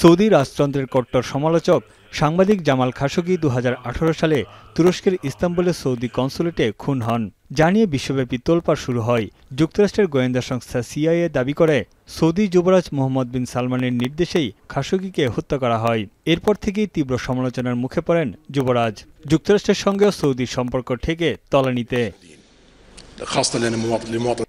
Saudi রাজতন্ত্রের কট্টর সমালোচক সাংবাদিক জামাল খাশোগি 2018 সালে তুরস্কের ইস্তাম্বুলের সৌদি কনসুলেটে খুন হন, যা নিয়ে বিশ্বব্যাপী তোলপাড় শুরু হয়। যুক্তরাষ্ট্রের গোয়েন্দা সংস্থা সিআইএ দাবি করে, সৌদি যুবরাজ মোহাম্মদ বিন সালমানের নির্দেশেই খাশোগিকে হত্যা করা হয়। এরপর থেকেই তীব্র সমালোচনার মুখে পড়েন যুবরাজ। যুক্তরাষ্ট্রের সঙ্গেও সৌদির সম্পর্ক ঠেকে তলানিতে।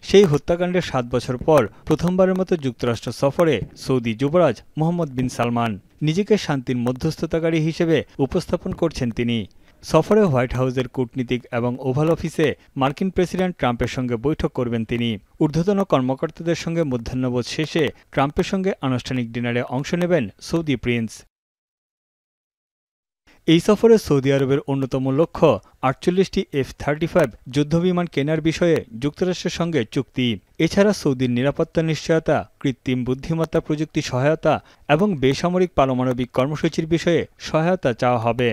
সেই হত্যাকাণ্ডের 7 বছর পর প্রথমবারের মতো যুক্তরাষ্ট্র সফরে সৌদি যুবরাজ মোহাম্মদ বিন সালমান নিজেকে শান্তির মধ্যস্থতাকারী হিসেবে উপস্থাপন করছেন তিনি। সফরে হোয়াইট হাউসের কূটনীতিক এবং ওভাল অফিসে মার্কিন প্রেসিডেন্ট ট্রাম্পের সঙ্গে বৈঠক করবেন তিনি। ঊর্ধ্বতন কর্মকর্তাদের সঙ্গে মধ্যাহ্নভোজ শেষে ট্রাম্পের সঙ্গে আনুষ্ঠানিক ডিনারে অংশ নেবেন সৌদি প্রিন্স। এই সফরে সৌদি আরবের অন্যতম লক্ষ্য 48টি F-35 যুদ্ধবিমান কেনার বিষয়ে যুক্তরাষ্ট্রের সঙ্গে চুক্তি। এছাড়া সৌদির নিরাপত্তা নিশ্চয়তা, কৃত্রিম বুদ্ধিমত্তা প্রযুক্তি সহায়তা এবং বেসামরিক পারমাণবিক কর্মসূচির বিষয়ে সহায়তা চাওয়া হবে।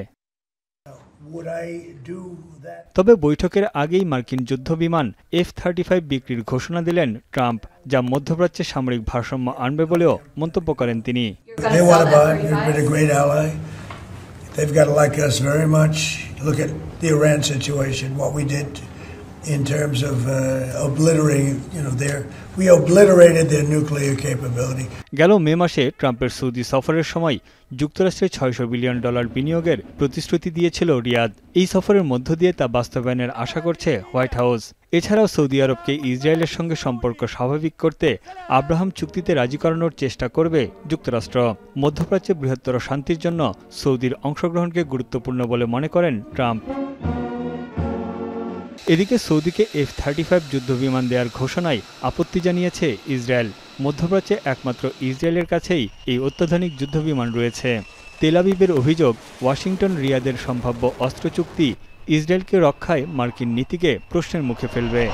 তবে বৈঠকের আগেই মার্কিন যুদ্ধবিমান F-35 বিক্রির ঘোষণা দিলেন ট্রাম্প, যা মধ্যপ্রাচ্যে সামরিক ভারসাম্য আনবে বলেও মন্তব্য করেন তিনি। They've got to like us very much. Look at the Iran situation, what we did in terms of obliterating, we obliterated their nuclear capability. গেল মে মাসে ট্রাম্পের সৌদি সফরের সময় যুক্তরাষ্ট্রে $600 বিলিয়ন বিনিয়োগের প্রতিশ্রুতি দিয়েছিল রিয়াদ। এই সফরের মধ্য দিয়ে তা বাস্তবায়নের আশা করছে হোয়াইট হাউস। এছাড়াও সৌদি আরবকে ইসরায়েলের সঙ্গে সম্পর্ক স্বাভাবিক করতে আব্রাহাম চুক্তিতে রাজি করানোর চেষ্টা করবে যুক্তরাষ্ট্র। মধ্যপ্রাচ্যে বৃহত্তর শান্তির জন্য সৌদির অংশগ্রহণকে গুরুত্বপূর্ণ বলে মনে করেন ট্রাম্প। এদিকে সৌদিকে F-35 যুদ্ধবিমান দেওয়ার ঘোষণায় আপত্তি জানিয়েছে ইসরায়েল। মধ্যপ্রাচ্যে একমাত্র ইসরায়েলের কাছেই এই অত্যাধুনিক যুদ্ধবিমান রয়েছে। তেল আবিবের অভিযোগ, ওয়াশিংটন রিয়াদের সম্ভাব্য অস্ত্র চুক্তি ইসরায়েলকে রক্ষায় মার্কিন নীতিকে প্রশ্নের মুখে ফেলবে।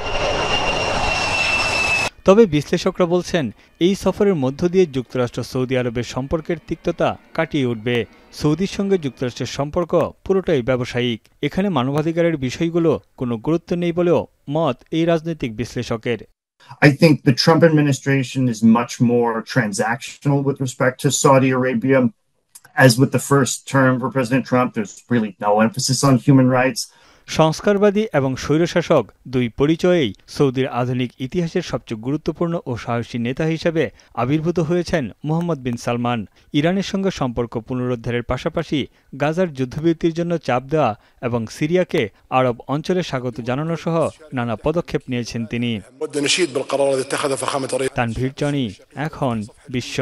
তবে বিশ্লেষকরা বলছেন, এই সফরের মধ্য দিয়ে যুক্তরাষ্ট্র সৌদি আরবের সম্পর্কের তিক্ততা কাটিয়ে উঠবে। সৌদির সঙ্গে যুক্তরাষ্ট্রের সম্পর্ক পুরোটাই ব্যবসায়িক। এখানে মানবাধিকারের বিষয়গুলো কোনো গুরুত্ব নেই বলেও মত এই রাজনৈতিক বিশ্লেষকের। I think the Trump administration is much more transactional with respect to Saudi Arabia. As with the first term for President Trump, there's really no emphasis on human rights. সংস্কারবাদী এবং স্বৈরশাসক দুই পরিচয়েই সৌদির আধুনিক ইতিহাসের সবচেয়ে গুরুত্বপূর্ণ ও সাহসী নেতা হিসেবে আবির্ভূত হয়েছেন মোহাম্মদ বিন সালমান। ইরানের সঙ্গে সম্পর্ক পুনরুদ্ধারের পাশাপাশি গাজার যুদ্ধবিরতির জন্য চাপ দেওয়া এবং সিরিয়াকে আরব অঞ্চলে স্বাগত জানানো সহ নানা পদক্ষেপ নিয়েছেন তিনি। তানভীর জনি, এখন বিশ্ব।